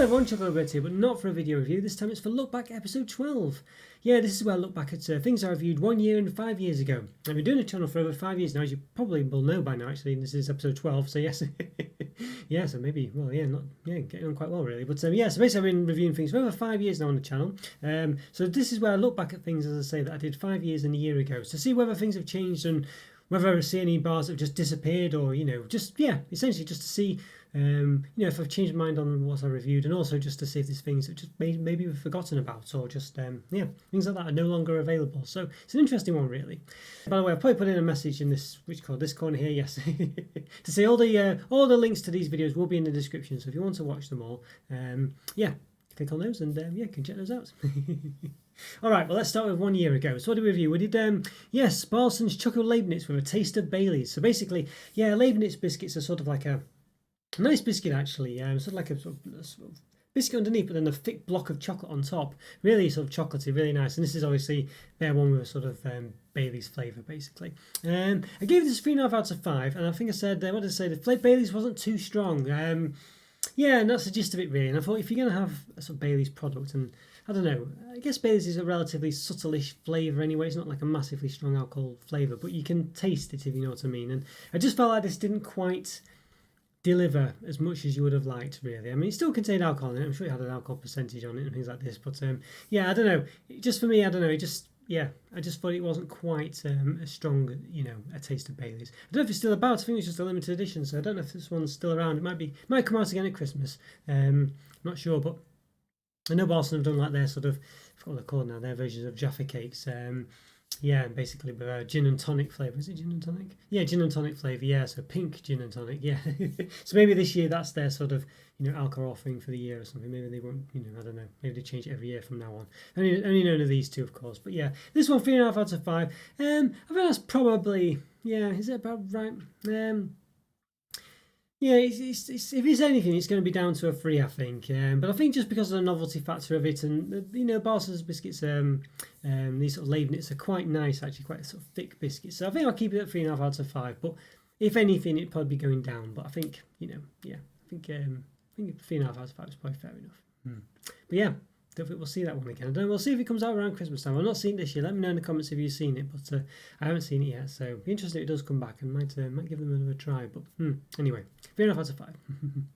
Hello everyone, Chocolo here, but not for a video review. This time it's for Look Back episode 12. Yeah, this is where I look back at things I reviewed 1 year and 5 years ago. I've been doing a channel for over 5 years now, as you probably will know by now actually, this is episode 12, so yes. Yeah, so maybe, well, getting on quite well really. But yeah, so basically I've been reviewing things for over 5 years now on the channel. So this is where I look back at things, as I say, that I did 5 years and a year ago, to see whether things have changed and whether I see any bars that have just disappeared, or, essentially just to see if I've changed my mind on what I reviewed, and also just to see if there's things that just maybe we've forgotten about, or just things like that are no longer available. So it's an interesting one, really. By the way, I've probably put in a message in this this corner here, yes, to say all the links to these videos will be in the description. So if you want to watch them all, click on those and you can check those out. All right, well, let's start with 1 year ago. So what did we review? We did, Barson's Choco Leibniz with a taste of Bailey's. So basically, Leibniz biscuits are sort of like a nice biscuit, actually. Sort of like a sort of biscuit underneath, but then a thick block of chocolate on top. Really sort of chocolatey, really nice. And this is obviously their one with a sort of Bailey's flavour, basically. I gave this 3.5 out of 5, and I think I said, what did I say? The Bailey's wasn't too strong. And that's the gist of it, really. And I thought if you're going to have a sort of Bailey's product, and I don't know, I guess Bailey's is a relatively subtle-ish flavour anyway. It's not like a massively strong alcohol flavour, but you can taste it, if you know what I mean. And I just felt like this didn't quite deliver as much as you would have liked, really. I mean, it still contained alcohol in it. I'm sure it had an alcohol percentage on it and things like this. But I don't know. Just for me, I don't know. I just thought it wasn't quite as strong, a taste of Bailey's. I don't know if it's still about. I think it's just a limited edition, so I don't know if this one's still around. It might come out again at Christmas. Not sure, but I know Barson have done like their sort of, I forgot what they're called now, their versions of Jaffa cakes. Basically with gin and tonic flavour. Is it gin and tonic? Yeah, gin and tonic flavour, yeah, so pink gin and tonic, yeah. So maybe this year that's their sort of, alcohol offering for the year or something. Maybe they won't, I don't know, maybe they change it every year from now on. Only known of these two, of course. But yeah, this one, 3.5 out of 5. I think that's probably, is it about right? It's if it's anything, it's going to be down to a 3, I think. But I think just because of the novelty factor of it, and Barson's biscuits, these sort of Leibniz are quite nice, actually, quite sort of thick biscuits. So I think I'll keep it at 3.5 out of 5. But if anything, it'd probably be going down. But I think, I think 3.5 out of 5 is probably fair enough. But yeah. Don't think we'll see that one again. I don't know, we'll see if it comes out around Christmas time. I've not seen it this year. Let me know in the comments if you've seen it, but I haven't seen it yet. So it'll be interesting if it does come back, and might give them another try. But anyway, 3.5 out of 5.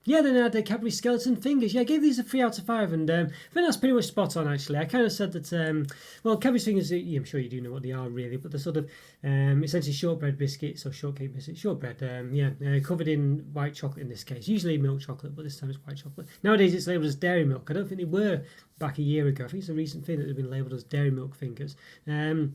Then I had the Cadbury Skeleton Fingers. Yeah, I gave these a 3 out of 5, and I think that's pretty much spot on, actually. I kind of said that, Cadbury Fingers, I'm sure you do know what they are, really, but they're sort of essentially shortbread biscuits, or shortcake biscuits, shortbread, covered in white chocolate in this case. Usually milk chocolate, but this time it's white chocolate. Nowadays it's labelled as dairy milk. I don't think they were back a year ago. I think it's a recent thing that they've been labelled as dairy milk fingers. But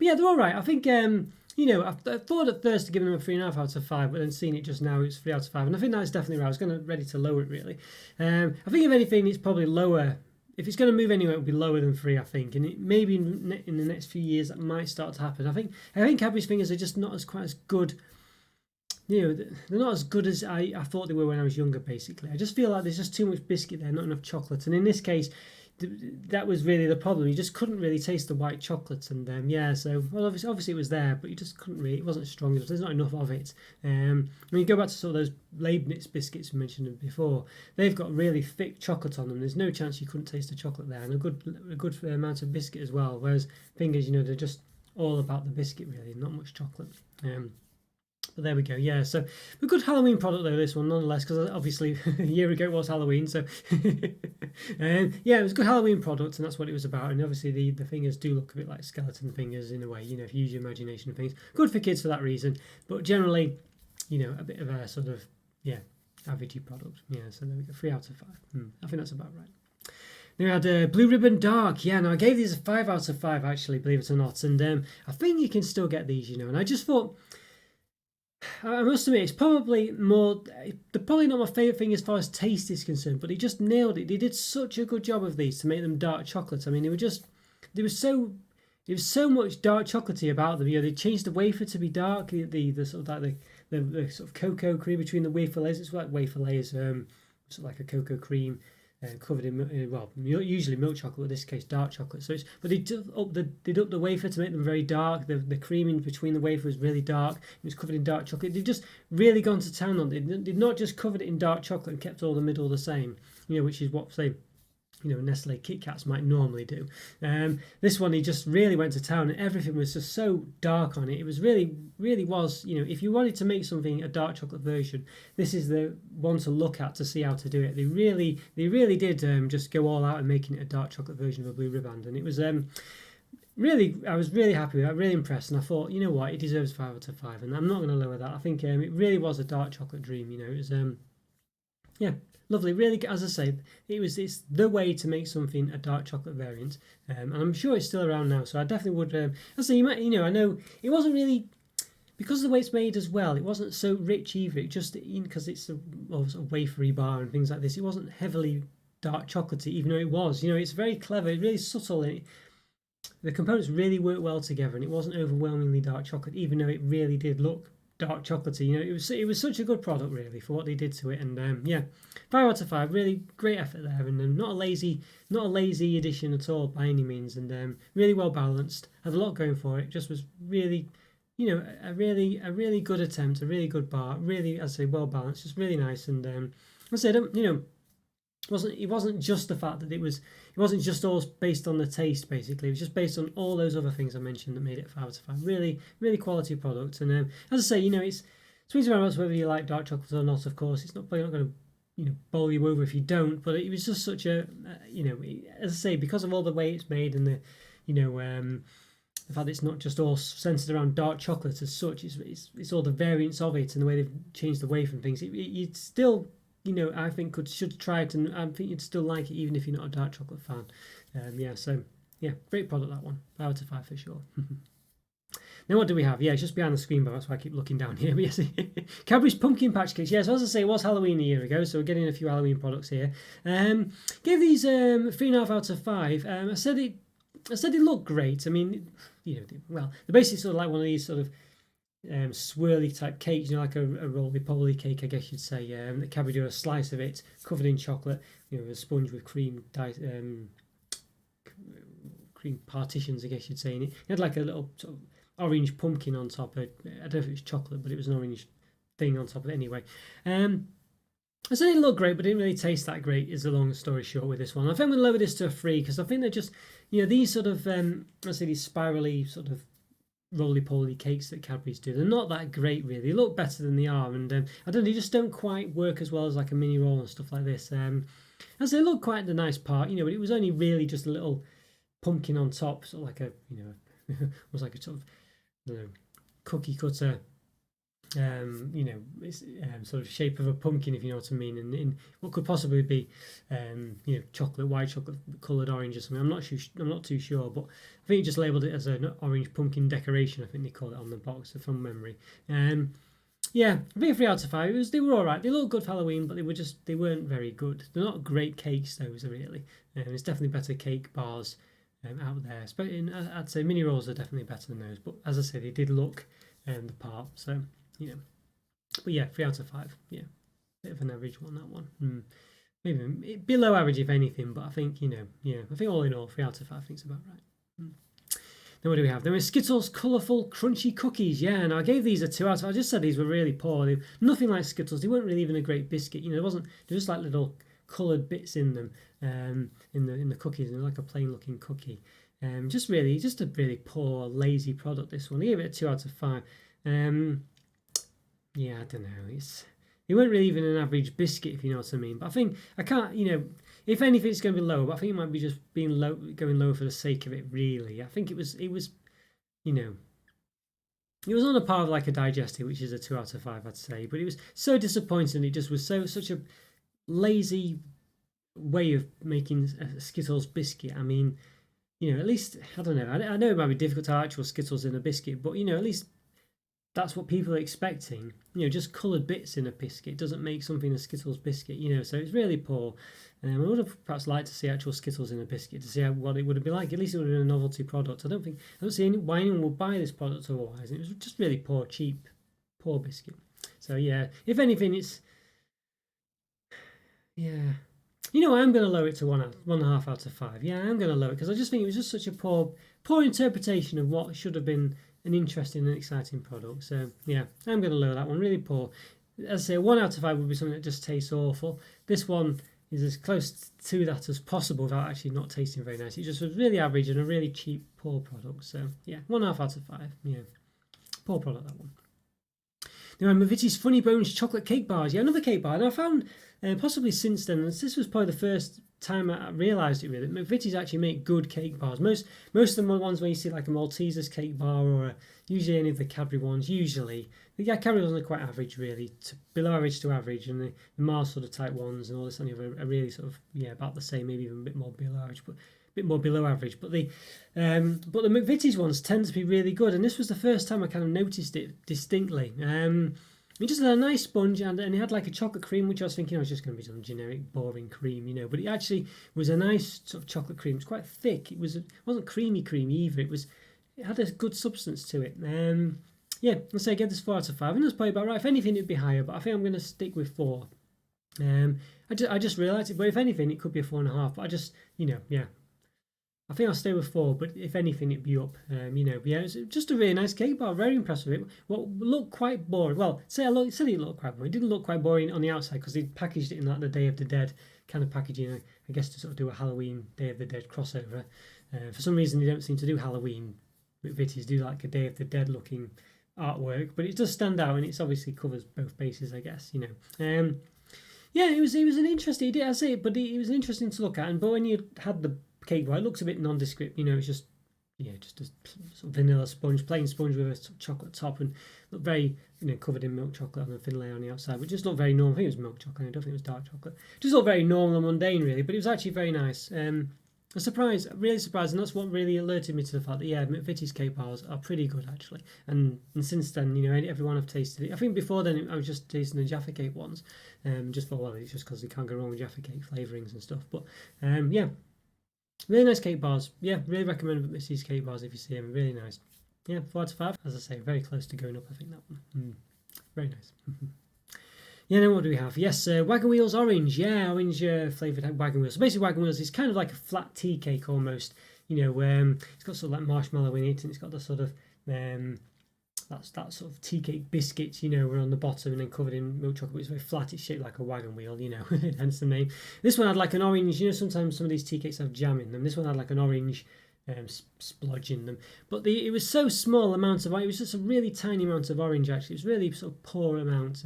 yeah, they're all right. I think, I thought at first of giving them a 3.5 out of 5, but then seeing it just now, it's 3 out of 5. And I think that's definitely right. I was ready to lower it, really. I think if anything, it's probably lower. If it's going to move anywhere, it will be lower than 3, I think. And maybe in the next few years, that might start to happen. I think Cadbury's Fingers are just not quite as good. They're not as good as I thought they were when I was younger, basically. I just feel like there's just too much biscuit there, not enough chocolate. And in this case, that was really the problem. You just couldn't really taste the white chocolate. And obviously it was there, but you just couldn't really, it wasn't strong enough. There's not enough of it. When you go back to sort of those Leibniz biscuits we mentioned before, they've got really thick chocolate on them. There's no chance you couldn't taste the chocolate there, and a good amount of biscuit as well. Whereas Fingers, they're just all about the biscuit, really, not much chocolate. But there we go, yeah. So a good Halloween product though, this one, nonetheless, because obviously a year ago it was Halloween. So it was a good Halloween product, and that's what it was about. And obviously the fingers do look a bit like skeleton fingers in a way, if you use your imagination and things. Good for kids for that reason, but generally, a bit of a sort of, averagey product. Yeah, so there we go, 3 out of 5. I think that's about right. Then we had Blue Ribbon Dark. Yeah, now I gave these a 5 out of 5, actually, believe it or not. And I think you can still get these, and I just thought, I must admit, it's probably more. They're probably not my favourite thing as far as taste is concerned, but he just nailed it. They did such a good job of these to make them dark chocolate. I mean, there was so much dark chocolatey about them. They changed the wafer to be dark. The sort of like the sort of cocoa cream between the wafer layers. It's like wafer layers, sort of like a cocoa cream covered in well, usually milk chocolate, in this case dark chocolate. So but they'd up the wafer to make them very dark. The cream in between the wafer was really dark. It was covered in dark chocolate. They've just really gone to town on it. They've not just covered it in dark chocolate and kept all the middle the same, which is what, say, Nestle Kit Kats might normally do. This one, he just really went to town, and everything was just so dark on it. It was really was, if you wanted to make something a dark chocolate version, this is the one to look at to see how to do it. They really did just go all out in making it a dark chocolate version of a Blue Riband, and it was really, I was really happy with it. I was really impressed, and I thought, you know what, it deserves 5 out of 5, and I'm not going to lower that. I think it really was a dark chocolate dream. It was yeah, lovely. Really, as I say, it's the way to make something a dark chocolate variant, and I'm sure it's still around now. So I definitely would. I say, I know it wasn't really, because of the way it's made as well. It wasn't so rich either. It just, because it's a wafery bar and things like this. It wasn't heavily dark chocolatey, even though it was. It's very clever. It's really subtle. The components really work well together, and it wasn't overwhelmingly dark chocolate, even though it really did look dark chocolatey. It was such a good product, really, for what they did to it. And yeah, 5 out of 5. Really great effort there, and not a lazy edition at all by any means, and really well balanced. Had a lot going for it. Just was really, a really good attempt, a really good bar. Really, as I say, well balanced. Just really nice. And I said, it wasn't just the fact that it wasn't just all based on the taste. Basically, it was just based on all those other things I mentioned that made it 5 out of 5. Really quality product. And as I say, it's swings around whether you like dark chocolate or not. Of course, it's probably not going to bowl you over if you don't. But it was just such a as I say, because of all the way it's made and the fact that it's not just all centered around dark chocolate as such. It's all the variants of it and the way they've changed the wafer and things. You'd still, I think should try it, and I think you'd still like it even if you're not a dark chocolate fan. Great product, that one. 5 out of 5 for sure. Now what do we have? Yeah, it's just behind the screen, but that's why I keep looking down here. But yes, Cadbury's Pumpkin Patch Kids. Yes, as I say, it was Halloween a year ago, so we're getting a few Halloween products here. Gave these 3.5 out of 5. I said it looked great. I mean, they're basically sort of like one of these sort of swirly type cakes, like a roly-poly cake, I guess you'd say. That Cadbury do a slice of it covered in chocolate, a sponge with cream partitions, I guess you'd say. And it had like a little sort of orange pumpkin on top. I don't know if it was chocolate, but it was an orange thing on top of it anyway. I said it looked great, but it didn't really taste that great, is the long story short with this one. I think I'm going to lower this to a 3, because I think they're just, these sort of, let's say these spirally sort of roly-poly cakes that Cadbury's do, they're not that great, really. They look better than they are, and I don't know, they just don't quite work as well as like a mini roll and stuff like this. As they look quite the nice part, but it was only really just a little pumpkin on top, sort of like a, was like a sort of, cookie cutter, it's sort of shape of a pumpkin, if you know what I mean, and in what could possibly be, white chocolate coloured orange or something. I'm not too sure, but I think he just labelled it as an orange pumpkin decoration. I think they call it on the box from memory. I think 3 out of 5. They were all right. They looked good for Halloween, but they weren't very good. They're not great cakes, those are really. It's definitely better cake bars out there. I'd say mini rolls are definitely better than those, but as I say, they did look the part. So. But yeah, 3 out of 5. Yeah, bit of an average one, that one. Maybe below average if anything, but I think I think all in all, 3 out of 5 I think it's about right. Then what do we have? There were Skittles colourful crunchy cookies. Yeah, and I gave these a 2 out of 5. I just said these were really poor. They were nothing like Skittles. They weren't really even a great biscuit. They're just like little coloured bits in them, in the cookies, and like a plain looking cookie. Just a really poor, lazy product. This one. I gave it a 2 out of 5. I don't know. It weren't really even an average biscuit, if you know what I mean. But I think I can't. If anything, it's going to be low. But I think it might be just being low, going low for the sake of it. Really, I think it was. It was on a par of like a digestive, which is a 2 out of 5, I'd say. But it was so disappointing. It just was such a lazy way of making a Skittles biscuit. I mean, at least I don't know. I know it might be difficult to have actual Skittles in a biscuit, but at least. That's what people are expecting. Just coloured bits in a biscuit doesn't make something a Skittles biscuit. So it's really poor. I would have perhaps liked to see actual Skittles in a biscuit to see what it would have been like. At least it would have been a novelty product. I don't see why anyone would buy this product otherwise. It was just really poor, cheap, poor biscuit. So yeah, if anything, it's You know, I'm going to lower it to 1.5 out of 5. Yeah, I'm going to lower it because I just think it was just such a poor interpretation of what should have been an interesting and exciting product. So yeah, I'm going to lower that one. Really poor. As I say, 1 out of 5 would be something that just tastes awful. This one is as close to that as possible without actually not tasting very nice. It just was really average and a really cheap, poor product. So yeah, 1.5 out of 5. Yeah, poor product, that one. Now, McVitie's Funny Bones chocolate cake bars. Yeah, another cake bar. And I found possibly since then, this was probably the first time I realised it really. McVitie's actually make good cake bars. Most of them are ones where you see like a Malteser's cake bar or usually any of the Cadbury ones. Usually, yeah, Cadbury ones are quite average really, below average to average, and the Mars sort of type ones and all this and are really sort of about the same, maybe even a bit more below average, but a bit more below average. But the McVitie's ones tend to be really good, and this was the first time I kind of noticed it distinctly. It just had a nice sponge and it had like a chocolate cream, which I was thinking was just going to be some generic, boring cream, but it actually was a nice sort of chocolate cream. It was quite thick. It wasn't creamy either. It had a good substance to it. Yeah, let's say I give this 4 out of 5. And that's probably about right. If anything, it'd be higher, but I think I'm going to stick with 4. I just realised it, but if anything, it could be a 4.5. But I just, yeah. I think I'll stay with 4, but if anything, it'd be up. But yeah, it's just a really nice cake bar. Very impressed with it. What looked quite boring. Well, said it looked quite boring. It didn't look quite boring on the outside because they packaged it in like the Day of the Dead kind of packaging. I guess to sort of do a Halloween Day of the Dead crossover. For some reason, they don't seem to do Halloween. McVitie's do like a Day of the Dead looking artwork, but it does stand out, and it's obviously covers both bases, I guess. Yeah, it was an interesting. I say it, but it was interesting to look at. And but when you had the cake bar, it looks a bit nondescript. It's just just a sort of vanilla sponge, plain sponge with a sort of chocolate top, and looked very covered in milk chocolate on a thin layer on the outside, which just looked very normal. I think it was milk chocolate. I don't think it was dark chocolate. Just looked very normal and mundane, really. But it was actually very nice. Really surprised, and that's what really alerted me to the fact that McVitie's cake bars are pretty good actually. And since then, everyone I've tasted it. I think before then I was just tasting the Jaffa Cake ones, just for it's just because you can't go wrong with Jaffa Cake flavourings and stuff. But really nice cake bars. Yeah, really recommend McVitie's cake bars if you see them. Really nice. Yeah, 4 out of 5. As I say, very close to going up. I think that one. Very nice. Yeah, then what do we have? Yes, Wagon Wheels Orange. Yeah, orange flavoured Wagon Wheels. So basically, Wagon Wheels is kind of like a flat tea cake almost. It's got sort of like marshmallow in it, and it's got the sort of that sort of tea cake biscuits, were on the bottom and then covered in milk chocolate. It's very flat. It's shaped like a wagon wheel, hence the name. This one had like an orange. Sometimes some of these tea cakes have jam in them. This one had like an orange splodge in them, but it was so small amount of. It was just a really tiny amount of orange. Actually, it was really sort of poor amount.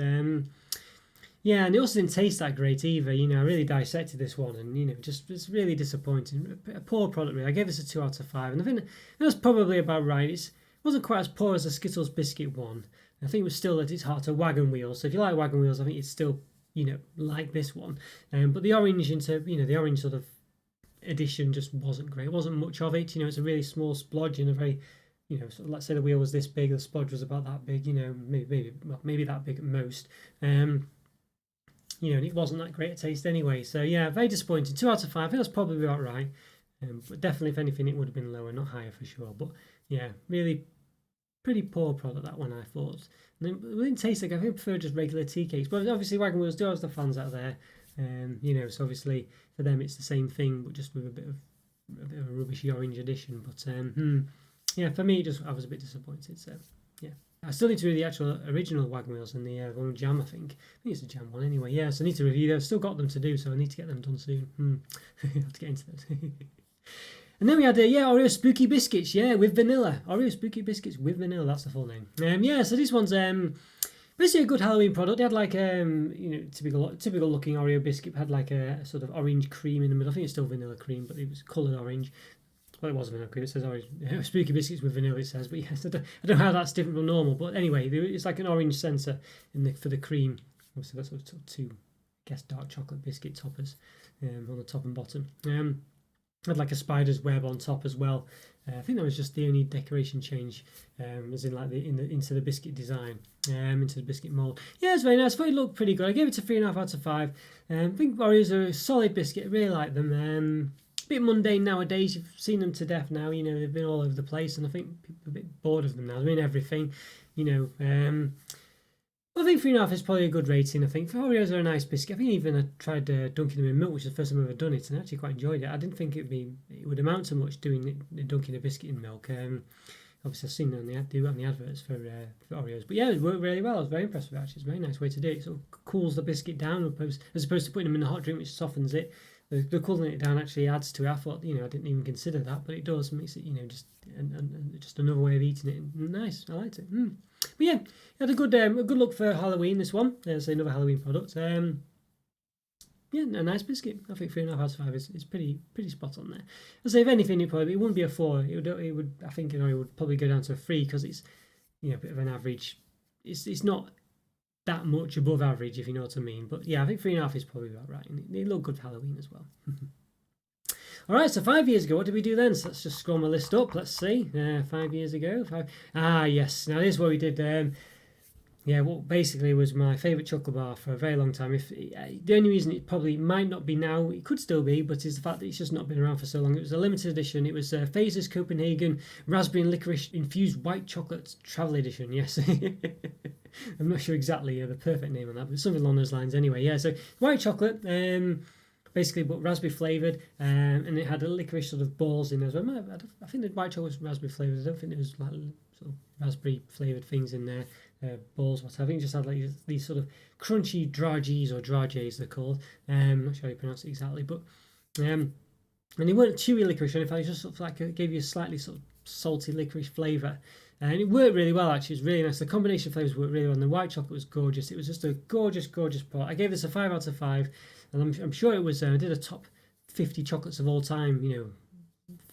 Yeah, and it also didn't taste that great either. I really dissected this one, and just it's really disappointing. A poor product, really. I gave this a 2 out of 5, and I think that's probably about right. It wasn't quite as poor as the Skittles biscuit one. I think it was still at its heart a Wagon Wheel. So if you like Wagon Wheels, I think it's still like this one. But the orange the orange sort of edition just wasn't great. It wasn't much of it. It's a really small splodge in a very sort of, let's say the wheel was this big, the splodge was about that big. Maybe that big at most. And it wasn't that great a taste anyway. So yeah, very disappointing. 2 out of 5. I think that's probably about right. But definitely, if anything, it would have been lower, not higher for sure. But yeah, really pretty poor product, that one, I thought. And it didn't taste like, I think I prefer just regular tea cakes. But obviously, Wagon Wheels do have the fans out there. So obviously for them it's the same thing, but just with a bit of a rubbishy orange edition. But yeah, for me, I was a bit disappointed. So yeah. I still need to review the actual original Wagon Wheels and the one with jam, I think. I think it's a jam one anyway. Yeah, so I need to review those. I've still got them to do, so I need to get them done soon. I have to get into those. And then we had, Oreo Spooky Biscuits, with vanilla. Oreo Spooky Biscuits with vanilla, that's the full name. So this one's basically a good Halloween product. They had like, typical looking Oreo biscuit. Had like a sort of orange cream in the middle. I think it's still vanilla cream, but it was coloured orange. Well, it was vanilla cream. It says orange. Spooky Biscuits with vanilla, it says. But yes, I don't know how that's different from normal. But anyway, it's like an orange centre for the cream. Obviously, that's sort of two, I guess, dark chocolate biscuit toppers on the top and bottom. Had like a spider's web on top as well. I think that was just the only decoration change, as in like into the biscuit design, into the biscuit mould. Yeah, it's very nice. I thought it looked pretty good. I gave it a 3.5 out of 5. I think Oreos are a solid biscuit. I really like them. A bit mundane nowadays. You've seen them to death now. They've been all over the place, and I think people are a bit bored of them now. They're in everything. I think 3.5 is probably a good rating. I think Oreos are a nice biscuit. I think even I tried dunking them in milk, which is the first time I've ever done it, and I actually quite enjoyed it. I didn't think it would amount to much doing it, dunking a biscuit in milk. Obviously, I've seen it on the adverts for Oreos, but yeah, it worked really well. I was very impressed with it. Actually, it's a very nice way to do it. It sort of cools the biscuit down, as opposed to putting them in a hot drink, which softens it. The cooling it down actually adds to it. I thought, I didn't even consider that, but it does. Makes it, just and just another way of eating it. Nice, I liked it. But yeah, had a good look for Halloween. This one, there's another Halloween product. Yeah, a nice biscuit. I think 3.5 out of 5 is pretty spot on there. I'd say if anything, it wouldn't be a 4. It would I think it would probably go down to a 3 because it's a bit of an average. It's not that much above average, if you know what I mean. But yeah, I think 3.5 is probably about right, and it looked good for Halloween as well. All right, so 5 years ago, what did we do then? So let's just scroll my list up. Let's see. 5 years ago, yes. Now this is what we did. Yeah, what basically was my favourite chocolate bar for a very long time. The only reason it probably might not be now, it could still be, but is the fact that it's just not been around for so long. It was a limited edition. It was Phases Copenhagen Raspberry and Licorice Infused White Chocolate Travel Edition. Yes, I'm not sure exactly the perfect name on that, but something along those lines anyway. Yeah, so white chocolate, basically, but raspberry flavoured, and it had a licorice sort of balls in there as well. I think the white chocolate was raspberry flavoured. I don't think there was like sort of raspberry flavoured things in there. Balls, what I think just had like these sort of crunchy dragees or dragees they're called. I'm not sure how you pronounce it exactly, but and they weren't chewy licorice or anything. It just sort of like it gave you a slightly sort of salty licorice flavour, and it worked really well. Actually, it was really nice. The combination of flavours worked really well. And the white chocolate was gorgeous. It was just a gorgeous pot. I gave this a 5 out of 5, and I'm sure it was. I did a top 50 chocolates of all time.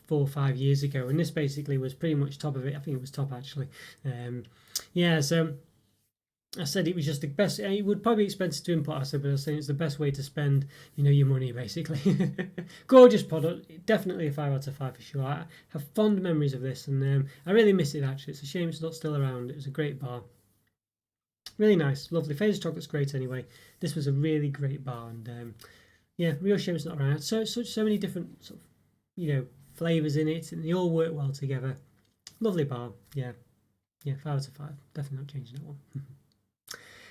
4 or 5 years ago, and this basically was pretty much top of it. I think it was top actually. Yeah, so I said it was just the best. It would probably be expensive to import, I said, but I was saying it's the best way to spend, your money basically. Gorgeous product, definitely a 5 out of 5 for sure. I have fond memories of this, and I really miss it actually. It's a shame it's not still around. It was a great bar, really nice, lovely. Phases chocolate's great anyway. This was a really great bar, and yeah, real shame it's not around. So many different sort of flavours in it, and they all work well together. Lovely bar, yeah, 5 out of 5. Definitely not changing that one.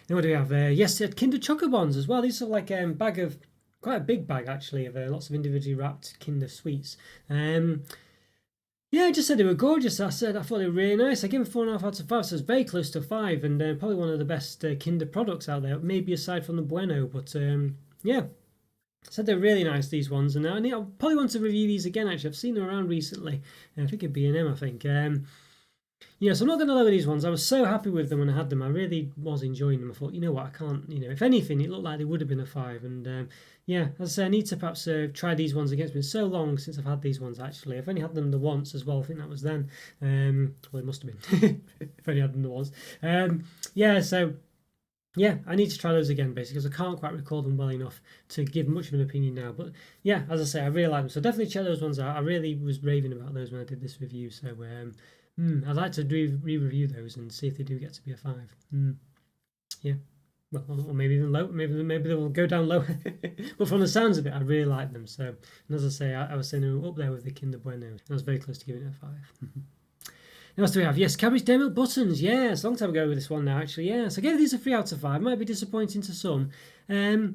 Then what do we have? Yes, Kinder Choco Bonds as well. These are like quite a big bag actually of lots of individually wrapped Kinder sweets. Yeah, I just said they were gorgeous. I thought they were really nice. I gave them 4.5 out of 5, so it's very close to 5, and probably one of the best Kinder products out there, maybe aside from the Bueno. But yeah, I said they're really nice, these ones, and I probably want to review these again. Actually, I've seen them around recently. I think at B&M, I think. Yeah, so I'm not going to lower these ones. I was so happy with them when I had them. I really was enjoying them. I thought, you know what, I can't, if anything, it looked like they would have been a 5. And yeah, as I say, I need to perhaps try these ones again. It's been so long since I've had these ones, actually. I've only had them the once as well. I think that was then. Well, it must have been. I've only had them the once. Yeah, so yeah, I need to try those again, basically, because I can't quite recall them well enough to give much of an opinion now. But yeah, as I say, I really like them. So definitely check those ones out. I really was raving about those when I did this review. So I'd like to re-review those and see if they do get to be a 5. Yeah, well, or maybe even low. Maybe they will go down low. But from the sounds of it, I really like them. So, and as I say, I was saying they were up there with the Kinder Bueno, and I was very close to giving it a 5. What else do we have? Yes, Cabbage Dairy Milk Buttons. Yes, a long time ago with this one now, actually. Yes, I gave these a 3 out of 5. Might be disappointing to some. I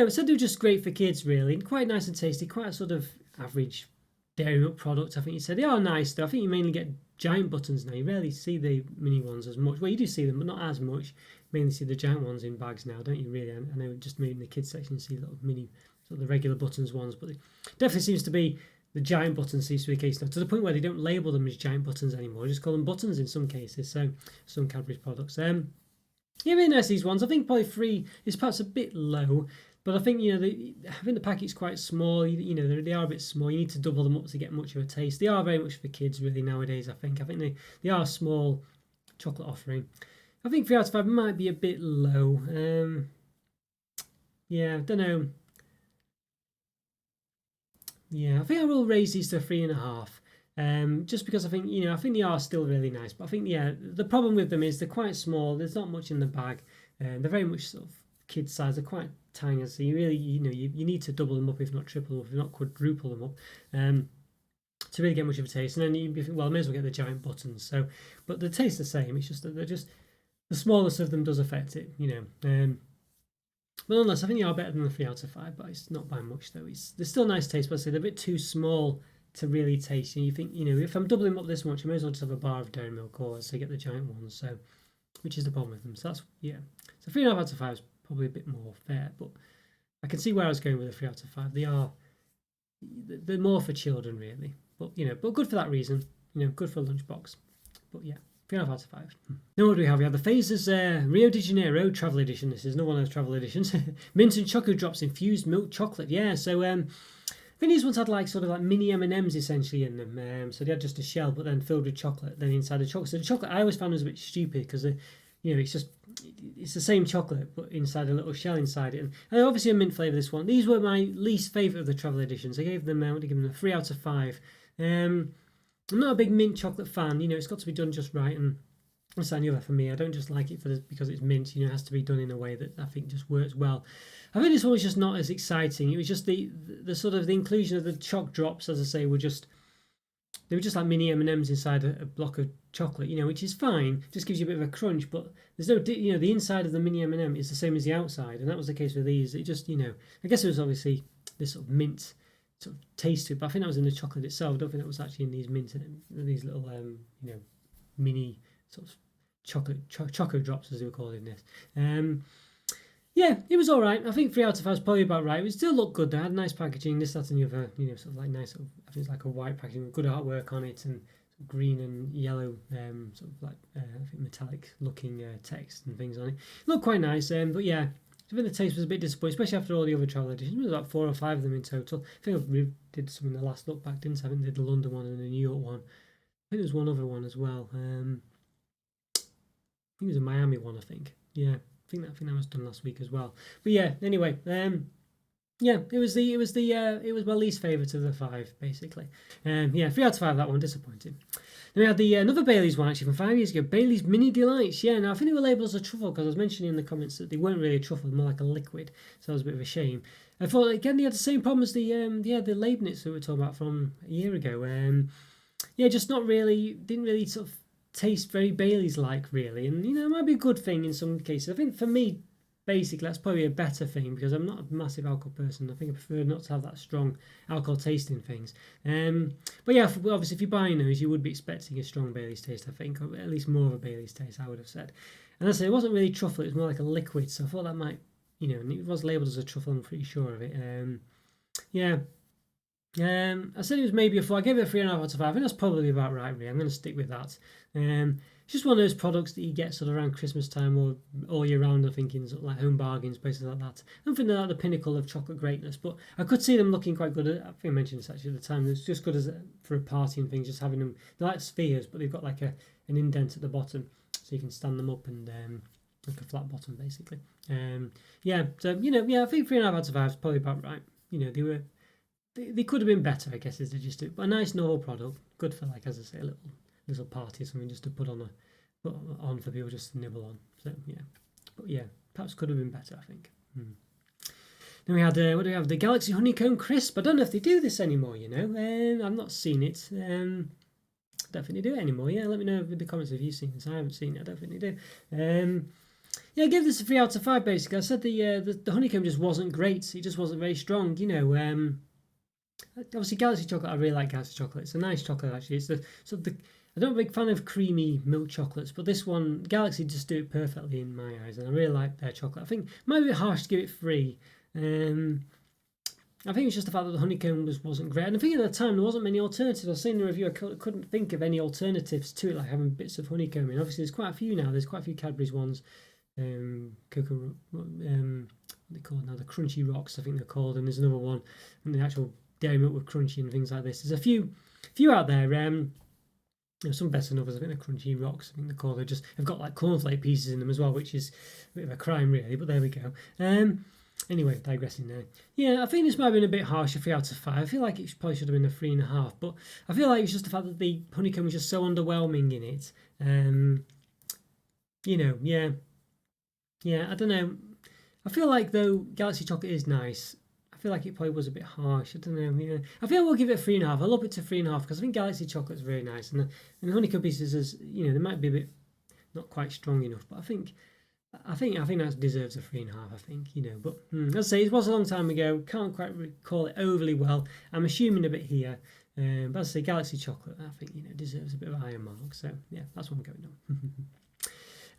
said they were just great for kids, really. Quite nice and tasty. Quite a sort of average dairy milk product. I think you said they are nice though. I think you mainly get giant buttons now. You rarely see the mini ones as much. Well, you do see them, but not as much. You mainly see the giant ones in bags now, don't you? Really? I know just maybe in the kids section you see little mini, sort of the regular buttons ones, but it definitely seems to be the giant buttons seems to be the case now, to the point where they don't label them as giant buttons anymore. They just call them buttons in some cases. So some Cadbury's products. Yeah, really nice these ones. I think probably 3 is perhaps a bit low. But I think I think the packet's quite small. They are a bit small. You need to double them up to get much of a taste. They are very much for kids really nowadays. I think they are a small chocolate offering. I think 3 out of 5 might be a bit low. Yeah, I don't know. Yeah, I think I will raise these to 3.5. Just because I think I think they are still really nice. But I think the problem with them is they're quite small. There's not much in the bag. They're very much sort of kid size. They're quite tiny, so you really you need to double them up, if not triple them up, if not quadruple them up, to really get much of a taste. And then you think, well, I may as well get the giant buttons. So, but the taste the same. It's just that they're just the smallest of them does affect it, But nonetheless, I think they are better than the 3 out of 5, but it's not by much though. They're still nice taste, but I say they're a bit too small to really taste. And you think, if I'm doubling them up this much, I may as well just have a bar of dairy milk or so get the giant ones. So, which is the problem with them. So that's, yeah. So 3.5 out of 5 is probably a bit more fair, but I can see where I was going with the 3 out of 5. They're more for children really, but but good for that reason. Good for a lunchbox. But yeah. 3.5 out of 5. Now what do we have? We have the Phases Rio de Janeiro Travel Edition. This is another one of those travel editions. Mint and Choco Drops infused milk chocolate. Yeah, so I think these ones had sort of mini M&Ms essentially in them. So they had just a shell, but then filled with chocolate. Then inside the chocolate. So the chocolate I always found was a bit stupid because it's the same chocolate but inside a little shell inside it. And obviously a mint flavour. This one. These were my least favourite of the travel editions. I gave them a 3 out of 5. I'm not a big mint chocolate fan. It's got to be done just right, and that's the other for me. I don't just like it because it's mint. It has to be done in a way that I think just works well. I think this one was just not as exciting. It was just the sort of the inclusion of the choc drops, as I say, they were just like mini M&Ms inside a block of chocolate. Which is fine. Just gives you a bit of a crunch, but there's no, the inside of the mini M&M is the same as the outside, and that was the case with these. It just, I guess it was obviously this sort of mint sort of taste to it, but I think that was in the chocolate itself. I don't think that was actually in these these little mini sort of choco drops, as they were called in this. Yeah, it was all right. I think 3 out of 5 is probably about right. It still looked good. They had nice packaging, this, that, and the other. Sort of like nice. I think it's like a white packaging with good artwork on it, and sort of green and yellow, sort of like I think metallic looking text and things on it. Looked quite nice. But yeah. I think the taste was a bit disappointing, especially after all the other travel editions. There was about 4 or 5 of them in total. I think I did some in the last look back, didn't I? I think I did the London one and the New York one. I think there's one other one as well. I think it was a Miami one, I think. Yeah, I think that was done last week as well. But yeah, anyway, yeah, it was my least favourite of the 5, basically. Yeah, 3 out of 5 that one, disappointing. Then we had the another Bailey's one actually from 5 years ago, Bailey's Mini Delights. Yeah, now I think they were labelled as a truffle because I was mentioning in the comments that they weren't really a truffle, more like a liquid, so that was a bit of a shame. I thought again they had the same problem as the Leibniz that we were talking about from a year ago. Yeah, just not really, didn't really sort of taste very Bailey's like really, and it might be a good thing in some cases. I think for me, basically that's probably a better thing because I'm not a massive alcohol person. I think I prefer not to have that strong alcohol taste in things. But yeah, obviously if you're buying those, you would be expecting a strong Bailey's taste, I think, or at least more of a Bailey's taste, I would have said. And I say it wasn't really truffle; it was more like a liquid. So I thought that might, and it was labelled as a truffle. I'm pretty sure of it. Yeah. I said it was maybe a 4. I gave it a 3.5 out of 5. I think that's probably about right, really. I'm going to stick with that. It's just one of those products that you get sort of around Christmas time or all year round, I think, in sort of like Home Bargains, places like that. I don't think they're at the pinnacle of chocolate greatness, but I could see them looking quite good. I think I mentioned this actually at the time. It's just good as for a party and things, just having them. They're like spheres, but they've got like an indent at the bottom, so you can stand them up and like a flat bottom, basically. Yeah, so I think 3.5 out of 5 is probably about right. They could have been better, I guess, is the gist of it. But a nice novel product, good for, like, as I say, a little party or something just to put on for people just to nibble on. So yeah, but yeah, perhaps could have been better, I think. Then we had what do we have? The Galaxy Honeycomb Crisp. I don't know if they do this anymore. I've not seen it. Don't think they do it anymore. Yeah, let me know in the comments if you've seen this. I haven't seen it. I don't think they do. Yeah, I gave this a 3 out of 5. Basically, I said the honeycomb just wasn't great. It just wasn't very strong. Obviously Galaxy chocolate, I really like Galaxy chocolate. It's a nice chocolate actually. It's I'm not a big fan of creamy milk chocolates, but this one, Galaxy just do it perfectly in my eyes, and I really like their chocolate. I think it might be a bit harsh to give it 3. I think it's just the fact that the honeycomb wasn't great, and I think at the time there wasn't many alternatives. I was seeing the review, I couldn't think of any alternatives to it, like having bits of honeycomb in. Obviously there's quite a few now. There's quite a few Cadbury's ones, Cocoa, what they called now, the Crunchy Rocks, I think they're called, and there's another one, and the actual dairy milk with crunchy and things like this. There's a few out there. There's some better than others. I think the Crunchy Rocks, I think they're called. They've got like cornflake pieces in them as well, which is a bit of a crime really. But there we go. Anyway, digressing there. Yeah, I think this might have been a bit harsh, a 3 out of 5. I feel like it probably should have been a 3.5. But I feel like it's just the fact that the honeycomb was just so underwhelming in it. Yeah, I don't know. I feel like though Galaxy chocolate is nice, I feel like it probably was a bit harsh. I don't know. Yeah, I feel we'll give it a 3.5. I'll up it to 3.5 because I think Galaxy chocolate is very nice, and the honeycomb pieces is they might be a bit not quite strong enough. But I think that deserves a 3.5. I think, but as I say, it was a long time ago. Can't quite recall it overly well. I'm assuming a bit here. But as I say, Galaxy Chocolate, I think deserves a bit of a higher mark. So yeah, that's what I'm going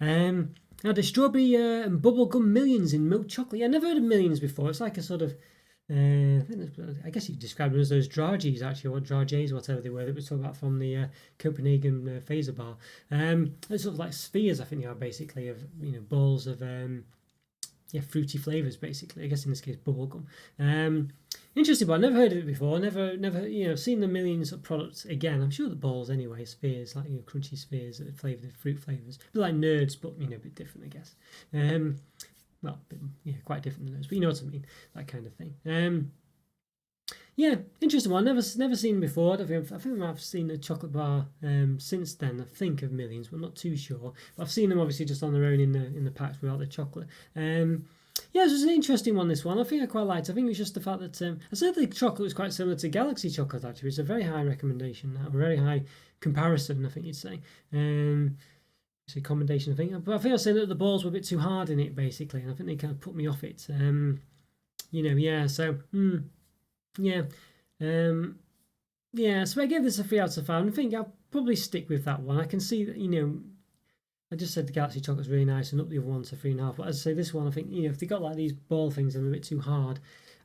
on. Now the strawberry and bubblegum millions in milk chocolate. Yeah, I never heard of millions before. It's like a sort of I guess you could describe them as those dragees, actually, or dragees, whatever they were that we talked about from the Copenhagen phaser bar. They're sort of like spheres, I think they are, basically, of balls of fruity flavors, basically. I guess in this case, bubblegum. Interesting, but I've never heard of it before. Never seen the millions of products again. I'm sure the balls anyway, spheres, like crunchy spheres that are flavored with fruit flavors, a bit like Nerds, but a bit different, I guess. Well, quite different than those, but you know what I mean, that kind of thing. Interesting one. Never seen before. I think I've seen a chocolate bar since then. I think of millions, but I'm not too sure. But I've seen them obviously just on their own in the packs without the chocolate. This was an interesting one. This one, I think I quite liked. I think it was just the fact that I said the chocolate was quite similar to Galaxy chocolate. Actually, it's a very high recommendation, a very high comparison, I think you'd say. It's a commendation, I think. But I think I was saying that the balls were a bit too hard in it, basically, and I think they kind of put me off it. So I gave this a 3 out of 5. And I think I'll probably stick with that one. I can see that, I just said the Galaxy chocolate's really nice and up the other one to 3.5. But as I say, this one, I think, if they got like these ball things and they're a bit too hard,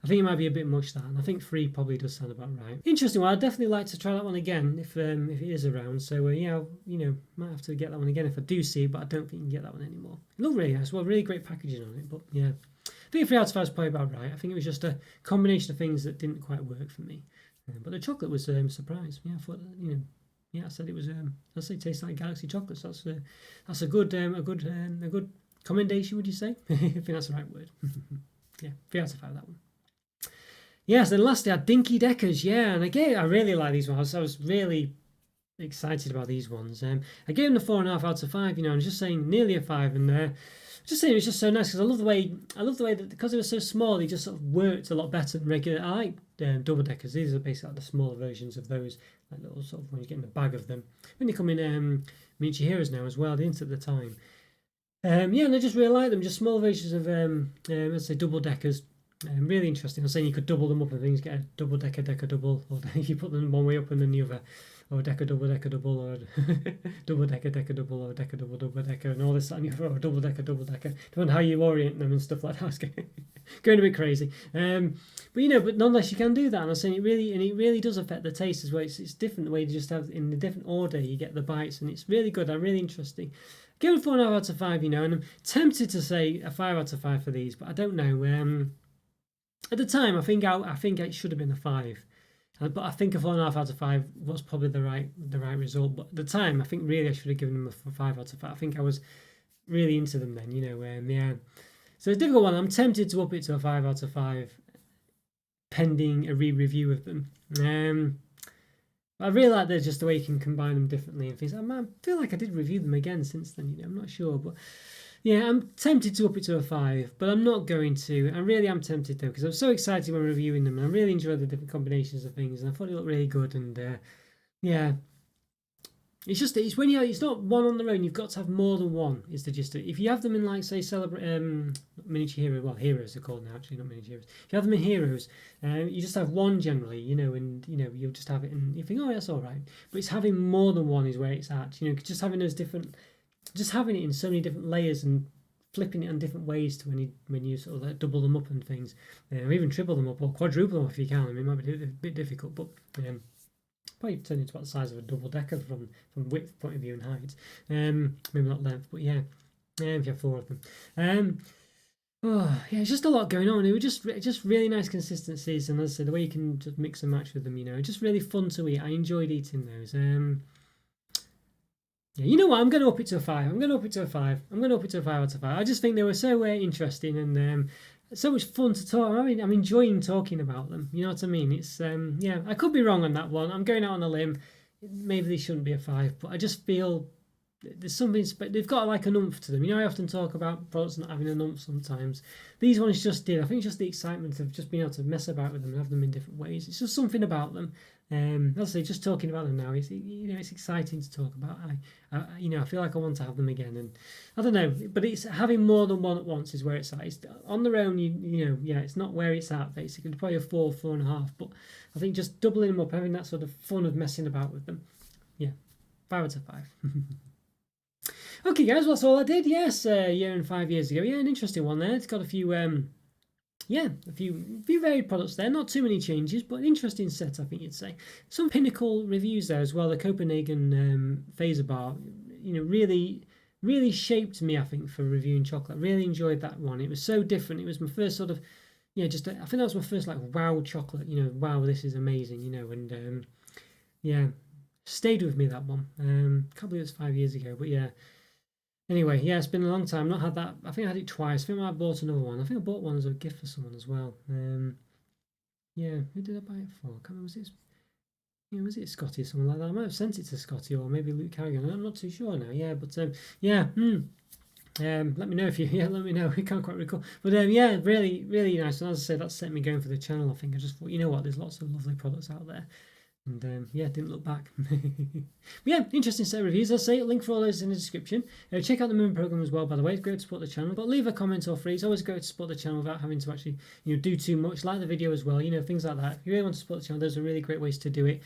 I think it might be a bit much, that. And I think 3 probably does sound about right. Interesting one. I'd definitely like to try that one again if it is around. So might have to get that one again if I do see it, but I don't think you can get that one anymore. It looked really nice. Well, really great packaging on it, but yeah. I think 3 out of 5 is probably about right. I think it was just a combination of things that didn't quite work for me. But the chocolate was a surprise. Yeah, I thought, I said it was. I say it tastes like Galaxy chocolates. That's a good commendation. Would you say? I think that's the right word. Yeah, 3 out of 5 that one. Yes, and lastly, I had Dinky Deckers. Yeah, and again, I really like these ones. I was really excited about these ones. I gave them the 4.5 out of 5. I'm just saying nearly a 5, and just saying it was just so nice because I love the way that, because they were so small, they just sort of worked a lot better than regular. I like double deckers. These are basically like the smaller versions of those, like little sort of when you get in a bag of them. When they come in miniature heroes now as well, they didn't at the time. And I just really like them. Just small versions of let's say double deckers. Really interesting. I was saying you could double them up and things, get a double decker double, or if you put them one way up and then the other, or decker double, or double decker double, or decker double decker, and all this and the other, or double decker. Depending on how you orient them and stuff like that. It's going a bit crazy. But nonetheless you can do that. And I was saying it really does affect the taste as well. It's different the way you just have in the different order you get the bites, and it's really good and really interesting. Give it 4.5 out of 5, and I'm tempted to say a 5 out of 5 for these, but I don't know. At the time, I think it should have been a 5, but I think a 4.5 out of 5 was probably the right result. But at the time, I think really I should have given them a 5 out of 5. I think I was really into them then, So it's a difficult one. I'm tempted to up it to a 5 out of 5, pending a re-review of them. I really like just the way you can combine them differently and things. I feel like I did review them again since then. I'm not sure, but. Yeah, I'm tempted to up it to a 5, but I'm not going to. I really am tempted though, because I'm so excited when reviewing them, and I really enjoy the different combinations of things, and I thought it looked really good. And it's when it's not one on their own. You've got to have more than one. Is the gist of it. If you have them in like say miniature hero, well heroes are called now actually, not miniature heroes. If you have them in heroes, you just have one generally, and you'll just have it, and you think, oh, that's all right. But it's having more than one is where it's at. Just having those different. Just having it in so many different layers and flipping it in different ways to when you sort of like double them up and things, or even triple them up or quadruple them if you can. I mean, it might be a bit difficult, but probably turn into about the size of a double decker from width point of view and height. Maybe not length, but if you have 4 of them. It's just a lot going on. It was just really nice consistencies, and as I said, the way you can just mix and match with them, just really fun to eat. I enjoyed eating those. You know what? I'm going to up it to a 5. I'm going to up it to a 5 out of 5. I just think they were so interesting and so much fun to talk. I mean, I'm enjoying talking about them. You know what I mean? It's I could be wrong on that one. I'm going out on a limb. Maybe they shouldn't be a 5, but I just feel there's something. They've got like an oomph to them. I often talk about products not having an oomph sometimes. These ones just did. I think it's just the excitement of just being able to mess about with them and have them in different ways. It's just something about them As I say, just talking about them now, it's exciting to talk about. I feel like I want to have them again, and I don't know, but it's having more than one at once is where it's at. It's on their own, it's not where it's at basically. Probably a 4.5, but I think just doubling them up, having that sort of fun of messing about with them, 5 out of 5. Okay, guys, well, that's all I did. Yes, a year and 5 years ago. Yeah, an interesting one there. It's got a few. A few varied products there. Not too many changes, but an interesting set, I think you'd say. Some pinnacle reviews there as well. The Copenhagen phaser bar, really shaped me, I think, for reviewing chocolate. Really enjoyed that one. It was so different. It was my first sort of, I think that was my first like wow chocolate. Wow, this is amazing. And stayed with me that one. Can't believe it's 5 years ago, but yeah. Anyway, yeah, it's been a long time. Not had that. I think I had it twice. I think I bought another one. I think I bought one as a gift for someone as well. Who did I buy it for? I can't remember. Was it Scotty or someone like that? I might have sent it to Scotty or maybe Luke Carrigan. I'm not too sure now. Yeah, but let me know if you. Yeah, let me know. We can't quite recall. But really, really nice. And as I say, that set me going for the channel. I think I just thought, you know what? There's lots of lovely products out there. And didn't look back. But interesting set of reviews. I'll say link for all those in the description. Check out the member program as well, by the way. It's great to support the channel. But leave a comment or free. It's always great to support the channel without having to actually do too much. Like the video as well. Things like that. If you really want to support the channel, those are really great ways to do it.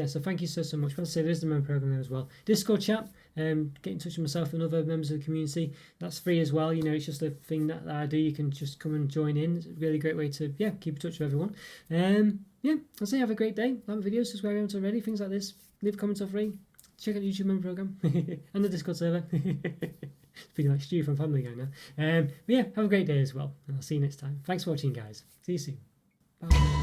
So thank you so much. But I'll say there's the member program there as well. Discord chat. Get in touch with myself and other members of the community. That's free as well. It's just a thing that I do. You can just come and join in. It's a really great way to keep in touch with everyone. I'll say have a great day. Like my videos, subscribe if you haven't already, things like this. Leave a comment or free. Check out the YouTube member program and the Discord server. Speaking like Stu from Family Guy now. Have a great day as well. And I'll see you next time. Thanks for watching, guys. See you soon. Bye.